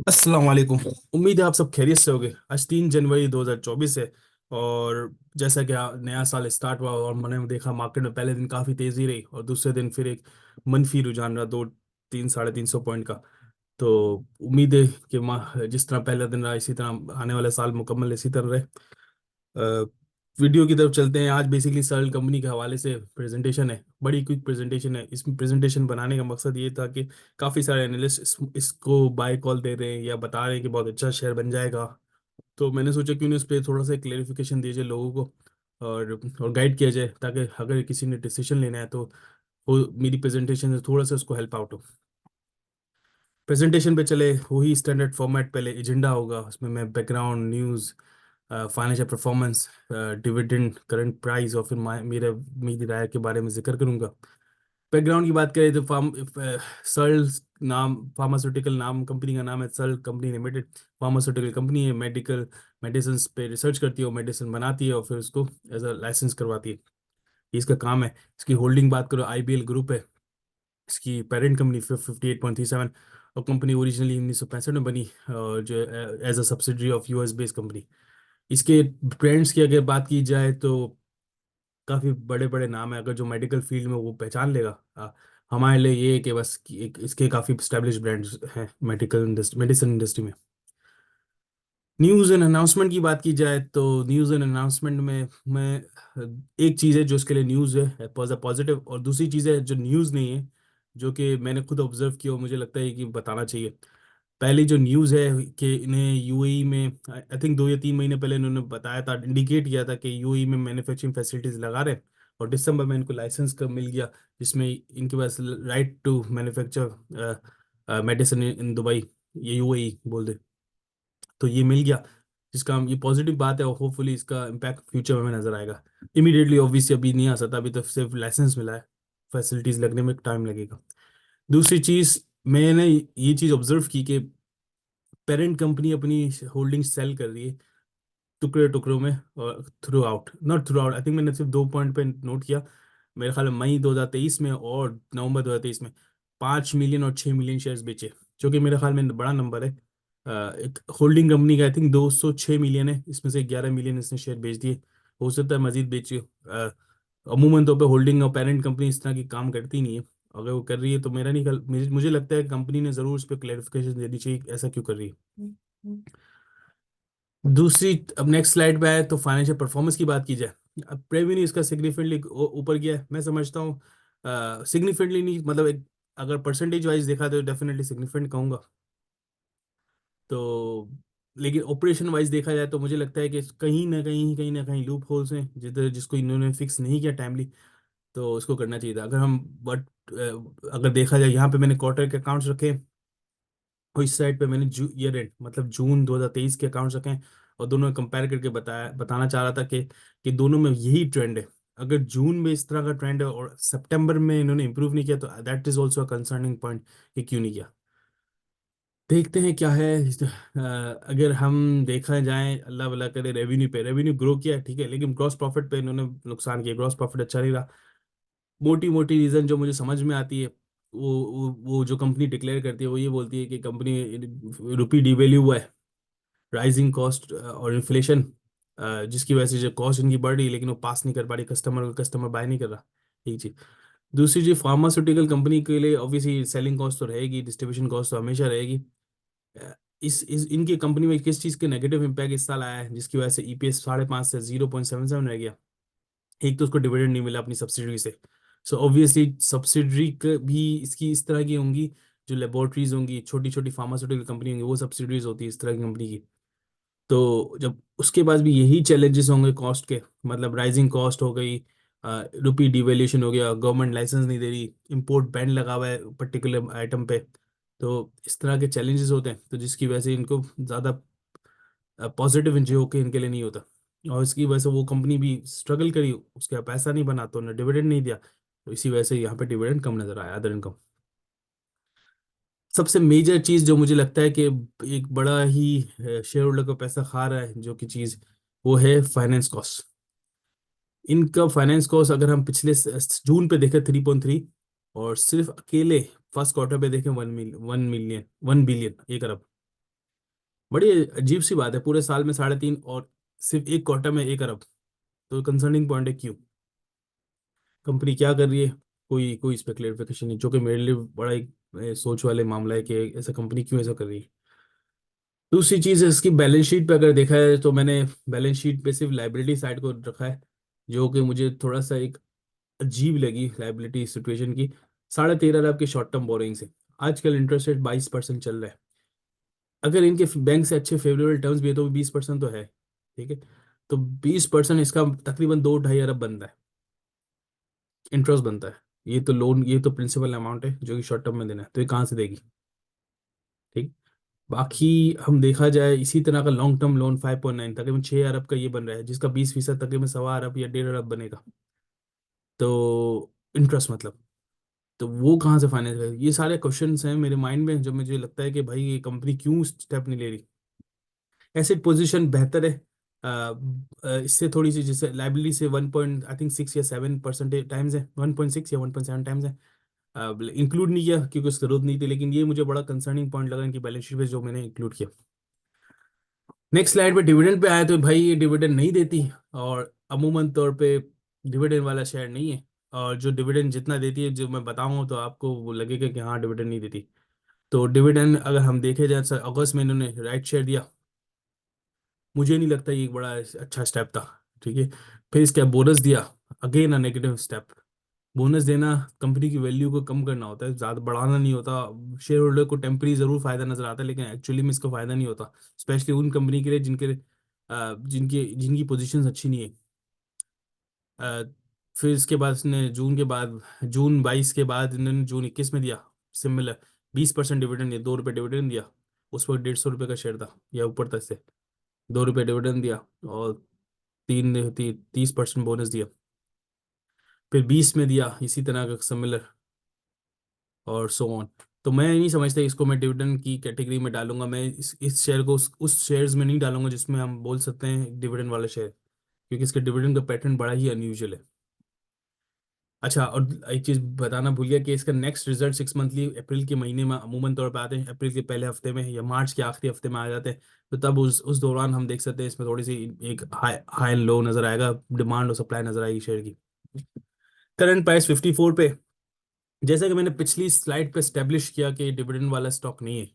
अस्सलाम वालेकुम। उम्मीद है आप सब खैरियत से होंगे। आज 3 जनवरी 2024 है। और जैसा कि नया साल स्टार्ट हुआ और मैंने देखा मार्केट में पहले दिन काफ़ी तेज़ी रही और दूसरे दिन फिर एक मनफी रुझान रहा, दो तीन 350 पॉइंट का। तो उम्मीद है कि जिस तरह पहला दिन रहा इसी तरह आने वाला साल मुकम्मल इसी तरह रहे। अ, वीडियो की तरफ चलते हैं। आज बेसिकली सर्ल कंपनी के हवाले से प्रेजेंटेशन है, बड़ी क्विक प्रेजेंटेशन है। इसमें प्रेजेंटेशन बनाने का मकसद ये था कि काफ़ी सारे एनालिस्ट इसको बाय कॉल दे रहे हैं या बता रहे हैं कि बहुत अच्छा शेयर बन जाएगा। तो मैंने सोचा क्यों नहीं उस पर थोड़ा सा क्लेरिफिकेशन दिया जाए लोगों को और गाइड किया जाए, ताकि अगर किसी ने डिसीजन लेना है तो वो मेरी प्रेजेंटेशन से थोड़ा सा उसको हेल्प आउट हो। प्रेजेंटेशन पे चले, वही स्टैंडर्ड फॉर्मेट। पहले एजेंडा होगा, उसमें मैं background news, financial performance, dividend, current price और फिर मेरी राय के बारे में जिक्र करूंगा। बैकग्राउंड की बात करें तो सर्ल नाम, फार्मास्यूटिकल नाम, कंपनी का नाम है Searle company limited. Pharmaceutical company है, मेडिकल मेडिसिन पे रिसर्च करती है और मेडिसिन बनाती है और फिर उसको एज अ लाइसेंस करवाती है। ये इसका काम है। इसकी होल्डिंग बात करो, आईबीएल ग्रुप है इसकी पेरेंट कंपनी, 58.37। और कंपनी ओरिजिनली 1965 में बनी, जो as a subsidiary of US based company. इसके ब्रांड्स की अगर बात की जाए तो काफ़ी बड़े बड़े नाम है। अगर जो मेडिकल फील्ड में वो पहचान लेगा, हमारे लिए ये है कि बस इसके काफ़ी स्टैब्लिश ब्रांड्स हैं मेडिकल इंडस्ट्री, मेडिसिन इंडस्ट्री में। न्यूज़ एंड अनाउंसमेंट की बात की जाए तो न्यूज़ एंड अनाउंसमेंट में मैं एक चीज़ है जो इसके लिए न्यूज़ है पॉजिटिव, और दूसरी चीज़ है जो न्यूज़ नहीं है, जो कि मैंने खुद ऑब्जर्व किया और मुझे लगता है कि बताना चाहिए। पहली जो न्यूज़ है कि इन्हें यूएई में, आई थिंक 2 या 3 महीने पहले इन्होंने बताया था, इंडिकेट किया था कि यूएई में मैन्युफैक्चरिंग फैसिलिटीज लगा रहे हैं। और दिसंबर में इनको लाइसेंस का मिल गया, जिसमें इनके पास right to manufacture medicine in Dubai, ये यूएई बोल दे। तो ये मिल गया, जिसका हम, ये पॉजिटिव बात है और होपफुली इसका इम्पैक्ट फ्यूचर में नजर आएगा। इमीडिएटली ऑब्वियसली अभी नहीं आ सकता, अभी तो सिर्फ लाइसेंस मिला है, फैसिलिटीज लगने में टाइम लगेगा। दूसरी चीज, मैंने ये चीज ऑब्जर्व की कि पेरेंट कंपनी अपनी होल्डिंग सेल कर रही है टुकड़े टुकड़ों में, और through out, not through out, I think मैंने सिर्फ 2 पॉइंट पे नोट किया। मेरे ख्याल में मई 2023 में और नवंबर 2023 में 5 मिलियन और 6 मिलियन शेयर्स बेचे, जो कि मेरे ख्याल में बड़ा नंबर है। एक होल्डिंग कंपनी का आई थिंक 206 मिलियन है, इसमें से 11 मिलियन इसने शेयर बेच दिए। हो सकता है मजीद बेचे। अमूमन तौर पे होल्डिंग और पेरेंट कंपनी इस तरह की काम करती नहीं है। अगर वो कर रही है तो मेरा नहीं ख्याल, मुझे लगता है कंपनी ने जरूर उस पर क्लेरिफिकेशन देनी चाहिए कि ऐसा क्यों कर रही है। दूसरी, अब नेक्स्ट स्लाइड पे आए तो फाइनेंशियल परफॉर्मेंस की बात की जाए। अब रेवेन्यू इसका सिग्निफिकेंटली ऊपर गया है, मैं समझता हूँ। सिग्निफिकेंटली नहीं, मतलब एक, अगर परसेंटेज वाइज देखा तो डेफिनेटली सिग्निफिकेंट कहूंगा। तो लेकिन ऑपरेशन वाइज देखा जाए तो मुझे लगता है कि कहीं ना कहीं लूप होल्स हैं जिसको इन्होंने फिक्स नहीं किया टाइमली। तो उसको करना चाहिए था। अगर हम बट अगर देखा जाए, यहाँ पे मैंने क्वार्टर के अकाउंट्स रखे और इस साइड पे मैंने ईयर एंड मतलब जून 2023 के अकाउंट्स रखे हैं। और दोनों कंपेयर करके बताना चाह रहा था कि दोनों में यही ट्रेंड है। अगर जून में इस तरह का ट्रेंड है और सितंबर में इन्होंने इंप्रूव नहीं किया तो that is also a concerning point कि क्यों नहीं किया। देखते हैं क्या है। अगर हम देखा जाए, अल्लाह भला करे, रेवेन्यू पे रेवेन्यू ग्रो किया है ठीक है, लेकिन ग्रॉस प्रॉफिट पे इन्होंने नुकसान किया, ग्रॉस प्रॉफिट अच्छा नहीं रहा। मोटी मोटी रीजन जो मुझे समझ में आती है, वो जो कंपनी डिक्लेयर करती है वो ये बोलती है कि कंपनी रुपी डिवेल्यू हुआ है, राइजिंग कॉस्ट और इन्फ्लेशन, जिसकी वजह से जो कॉस्ट इनकी बढ़ रही है लेकिन वो पास नहीं कर पा रही कस्टमर, कस्टमर बाय नहीं कर रहा। एक चीज। दूसरी चीज, फार्मास्यूटिकल कंपनी के लिए ऑब्वियसली सेलिंग कॉस्ट तो रहेगी, डिस्ट्रीब्यूशन कॉस्ट तो हमेशा रहेगी। इस इनकी कंपनी में किस चीज़ के नेगेटिव इम्पैक्ट इस साल आया है जिसकी वजह से ईपीएस 5.5 से 0.77 रह गया। एक तो उसको डिविडेंड नहीं मिला अपनी सब्सिडरी से। सो ऑब्वियसली सब्सिडरी भी इसकी इस तरह की होंगी, जो लेबोरेटरीज होंगी, छोटी छोटी फार्मास्यूटिकल कंपनी होंगी, वो सब्सिडरीज होती है इस तरह की कंपनी की। तो जब उसके पास भी यही चैलेंजेस होंगे कॉस्ट के, मतलब राइजिंग कॉस्ट हो गई, रुपी डिवेल्यूशन हो गया, गवर्नमेंट लाइसेंस नहीं दे रही, इंपोर्ट बैन लगा हुआ है पर्टिकुलर आइटम पे। तो इस तरह के चैलेंजेस होते हैं, तो जिसकी वजह से इनको ज़्यादा पॉजिटिव एनजीओ के इनके लिए नहीं होता। और इसकी वजह से वो कंपनी भी स्ट्रगल करी, उसका पैसा नहीं बना तो उन्हें डिविडेंड नहीं दिया। तो इसी वजह से यहाँ पे डिविडेंड कम नजर आया, अदर इनकम। सबसे मेजर चीज़ जो मुझे लगता है कि एक बड़ा ही शेयर होल्डर का पैसा खा रहा है, जो कि चीज़, वो है फाइनेंस कॉस्ट। इनका फाइनेंस कॉस्ट अगर हम पिछले जून पे देखें 3.3, और सिर्फ अकेले फर्स्ट क्वार्टर पे देखें 1 मिलियन 1 बिलियन 1 अरब। बड़ी अजीब सी बात है, पूरे साल में 3.5 और सिर्फ एक क्वार्टर में 1 अरब। तो कंसर्निंग पॉइंट है, क्यों? कंपनी क्या कर रही है? कोई कोई इस पे क्लेरिफिकेशन नहीं, जो कि मेरे लिए बड़ा एक सोच वाले मामला है कि ऐसा कंपनी क्यों ऐसा कर रही है। दूसरी चीज़ है इसकी बैलेंस शीट पे, अगर देखा है तो मैंने बैलेंस शीट पे सिर्फ लाइबिलिटी साइड को रखा है, जो कि मुझे थोड़ा सा एक अजीब लगी लाइबिलिटी सिचुएशन की। 13.5 अरब के शॉर्ट टर्म बोरिंग से आजकल इंटरेस्ट रेट 22% चल रहा है। अगर इनके बैंक से अच्छे फेवरेबल टर्म्स भी है तो 20% तो है, ठीक है। तो 20% इसका तकरीबन 2-2.5 अरब बनता है, इंटरेस्ट बनता है। ये तो लोन, ये तो प्रिंसिपल अमाउंट है जो कि शॉर्ट टर्म में देना है, तो ये कहाँ से देगी? ठीक। बाकी हम देखा जाए इसी तरह का लॉन्ग टर्म लोन 5.9 तकरीबन 6 अरब का ये बन रहा है, जिसका 20% तकरीबन 1.25 अरब या 1.5 अरब बनेगा। तो इंटरेस्ट मतलब, तो वो कहाँ से फाइनेंस करेगी? ये सारे क्वेश्चंस हैं मेरे माइंड में, जो मुझे लगता है कि भाई ये कंपनी क्यों स्टेप नहीं ले रही। एसेट पोजीशन बेहतर है, इससे थोड़ी सी, जैसे लाइबिलिटी से 1 पॉइंट आई थिंक 6 या 7% टाइम्स है, 1.6 या 1.7 टाइम्स है। इंक्लूड नहीं किया क्योंकि उसकी जरूरत नहीं थी, लेकिन ये मुझे बड़ा कंसर्निंग पॉइंट लगा इनकी बैलेंस शीट पे, जो मैंने इंक्लूड किया। नेक्स्ट स्लाइड पे डिविडेंड पे आए तो भाई ये डिविडेंड नहीं देती, और अमूमन तौर पे डिविडेंड वाला शेयर नहीं है। और जो डिविडेंड जितना देती है, जो मैं बताऊंगा तो आपको वो लगेगा कि हाँ डिविडेंड नहीं देती। तो डिविडेंड अगर हम देखे जाए सर, अगस्त में इन्होंने राइट शेयर दिया, मुझे नहीं लगता ये एक बड़ा अच्छा स्टेप था, ठीक है। फिर इसका बोनस दिया, again a negative step. Bonus देना कंपनी की वैल्यू को कम करना होता है, ज़्यादा बढ़ाना नहीं होता। शेयर होल्डर को टेम्परी जरूर फायदा नजर आता है, लेकिन एक्चुअली में इसका फायदा नहीं होता, स्पेशली उन कंपनी के लिए जिनकी जिनकी पोजीशंस अच्छी नहीं है। अ, फिर इसके बाद इसने जून 22 के बाद इन्होंने जून 21 में दिया सिमिलर 20% डिविडेंड दिया, 2 रुपये डिविडेंड दिया। उस पर 150 रुपये का शेयर था या ऊपर तक से, 2 रुपये डिविडेंड दिया, और 30% बोनस दिया। फिर 20 में दिया इसी तरह का सिमिलर, और सो ऑन। तो मैं नहीं समझता इसको मैं डिविडेंड की कैटेगरी में डालूंगा, मैं इस शेयर को उस शेयर्स में नहीं डालूंगा जिसमें हम बोल सकते हैं डिविडेंड वाला शेयर, क्योंकि इसके डिविडेंड का पैटर्न बड़ा ही अनयूजुअल है। अच्छा, और एक चीज बताना भूल गया कि इसका नेक्स्ट रिजल्ट 6 मंथली अप्रैल के महीने में अमूमन तौर पर आते हैं, अप्रैल के पहले हफ्ते में या मार्च के आखिरी हफ्ते में आ जाते हैं। तो तब उस दौरान हम देख सकते हैं इसमें थोड़ी सी एक हाई हाई लो नजर आएगा, डिमांड और सप्लाई नजर आएगी शेयर की। करंट प्राइस 54 पे। जैसा कि मैंने पिछली स्लाइड पे स्टेब्लिश किया कि डिविडेंड वाला स्टॉक नहीं है,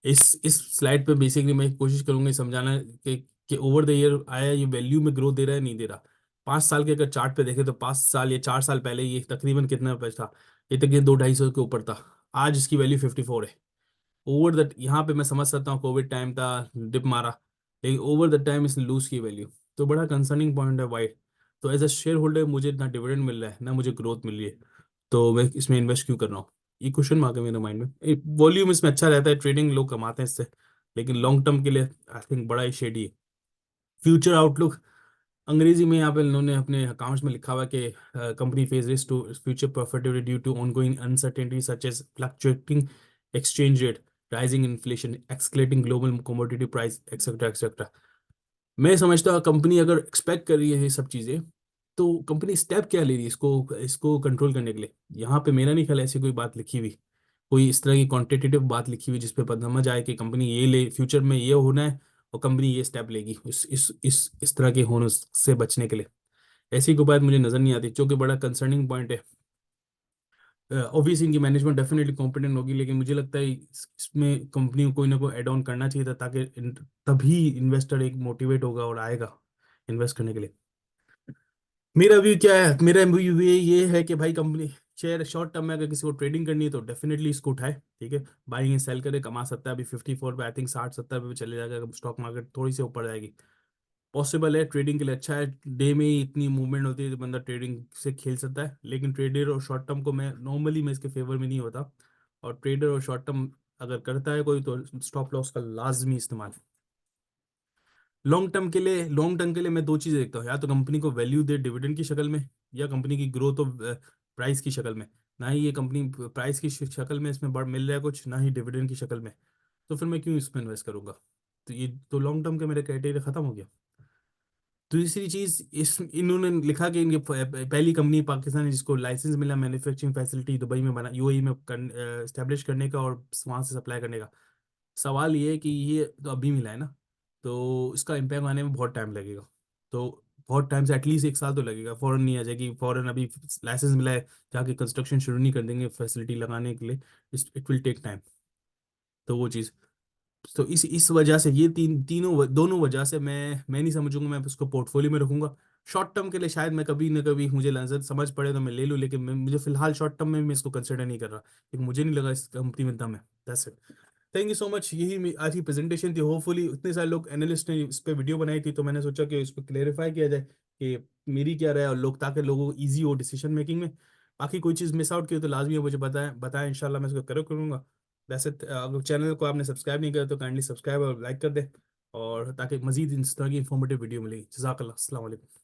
इस स्लाइड पे बेसिकली मैं कोशिश करूंगा ये समझाना कि ओवर द ईयर आया ये वैल्यू में ग्रोथ दे रहा है नहीं दे रहा। 5 साल के अगर चार्ट पे देखें तो 5 साल या 4 साल पहले ये तकरीबन कितना पे था? ये तकरीबन 2-2.5 के ऊपर था। आज इसकी वैल्यू 54 है। ओवर द यहाँ पे मैं समझ सकता हूँ कोविड टाइम था, डिप मारा, लेकिन ओवर द टाइम इसने लूज की वैल्यू। तो बड़ा कंसर्निंग पॉइंट है वाइट। तो एज अ शेयर होल्डर मुझे ना डिविडेंड मिल रहा है ना मुझे ग्रोथ मिल रही है, तो मैं इसमें इन्वेस्ट क्यों कर रहा हूँ? ये क्वेश्चन मार्क है मेरे माइंड में। वॉल्यूम इसमें अच्छा रहता है, ट्रेडिंग लोग कमाते हैं इससे, लेकिन लॉन्ग टर्म के लिए आई थिंक बड़ा ही शेडी है। फ्यूचर आउटलुक अंग्रेजी में यहाँ पे इन्होंने अपने अकाउंट्स में लिखा हुआ है कि company face risk to future profitability due to ongoing uncertainty such as fluctuating exchange rate, rising inflation, escalating global commodity price, etcetera etcetera. मैं समझता हूँ कंपनी अगर एक्सपेक्ट कर रही है ये सब चीज़ें, तो कंपनी स्टेप क्या ले रही है इसको इसको कंट्रोल करने के लिए? यहाँ पे मेरा नहीं ख्याल ऐसी कोई बात लिखी हुई, कोई इस तरह की क्वांटिटेटिव बात लिखी हुई जिसपे पता समझ आए कि कंपनी ये ले फ्यूचर में ये होना है और कंपनी ये स्टेप लेगी इस तरह के होने से बचने के लिए। ऐसी कोई बात मुझे नजर नहीं आती, जो कि बड़ा कंसर्निंग पॉइंट है। ऑब्वियस इनकी मैनेजमेंट डेफिनेटली कॉम्पिटेंट होगी, लेकिन मुझे लगता है इसमें कंपनी को कोई ना कोई एड ऑन करना चाहिए था, ताकि तभी इन्वेस्टर एक मोटिवेट होगा और आएगा इन्वेस्ट करने के लिए। मेरा व्यू क्या है? मेरा व्यू ये है कि भाई कंपनी शेयर शॉर्ट टर्म में अगर किसी को ट्रेडिंग करनी है तो डेफिनेटली इसको उठाए, ठीक है। बाइंग एंड सेल करे, कमा सकता है। अभी 54 पे आई थिंक 60-70 पे चले जाएगा, स्टॉक मार्केट थोड़ी सी ऊपर जाएगी, पॉसिबल है। ट्रेडिंग के लिए अच्छा है, डे में ही इतनी मूवमेंट होती है तो बंदा ट्रेडिंग से खेल सकता है। लेकिन ट्रेडर और शॉर्ट टर्म को मैं इसके फेवर में नहीं होता। और ट्रेडर और शॉर्ट टर्म अगर करता है कोई तो स्टॉप लॉस का लाजमी इस्तेमाल। लॉन्ग टर्म के लिए मैं दो चीज़ें देखता हूँ, या तो कंपनी को वैल्यू दे डिविडेंड की शक्ल में, या कंपनी की ग्रोथ ऑफ प्राइस की शक्ल में। ना ही ये कंपनी प्राइस की शक्ल में इसमें बढ़ मिल रहा है कुछ, ना ही डिविडेंड की शक्ल में। तो फिर मैं क्यों इसमें इन्वेस्ट करूंगा? तो ये तो लॉन्ग टर्म के मेरे क्राइटेरिया खत्म हो गया। दूसरी चीज, इस इन्होंने लिखा कि इनकी पहली कंपनी पाकिस्तान है जिसको लाइसेंस मिला मैन्युफैक्चरिंग फैसिलिटी दुबई में बना यूएई में स्टैब्लिश करने का और वहां से सप्लाई करने का। सवाल ये है कि ये तो अभी मिला है ना, तो इसका इम्पैक्ट आने में बहुत टाइम लगेगा। तो बहुत टाइम से एटलीस्ट 1 साल तो लगेगा, फौरन नहीं आ जाएगी, फौरन अभी लाइसेंस मिला है, जाके कंस्ट्रक्शन शुरू नहीं कर देंगे फैसिलिटी लगाने के लिए। It will take time. तो वो चीज़, तो इस वजह से ये दोनों वजह से मैं नहीं समझूंगा, मैं उसको पोर्टफोलियो में रखूंगा। शॉर्ट टर्म के लिए शायद मैं कभी ना कभी मुझे नजर समझ पड़े तो मैं ले लूँ, लेकिन मुझे फिलहाल शॉर्ट टर्म में मैं इसको कंसिडर नहीं कर रहा, क्योंकि मुझे नहीं लगा इस कंपनी में दम है। That's it. Thank you so much. यही आज की प्रेजेंटेशन थी। होपफुली इतने सारे लोग एनालिस्ट ने इस पे वीडियो बनाई थी, तो मैंने सोचा कि इस पर क्लेरिफाई किया जाए कि मेरी क्या राय है, और लोग, ताकि लोगों को ईजी हो डिसीजन मेकिंग में। बाकी कोई चीज़ मिस आउट की हो तो लाजमी है मुझे बताएं बताएं, इंशाल्लाह मैं इसको करूँगा। वैसे अगर चैनल को आपने सब्सक्राइब नहीं किया तो काइंडली सब्सक्राइब और लाइक कर दें, और ताकि मजीद इस तरह की इंफॉर्मेटिव वीडियो मिलेगी। जज़ाकल्लाह, अस्सलाम वालेकुम।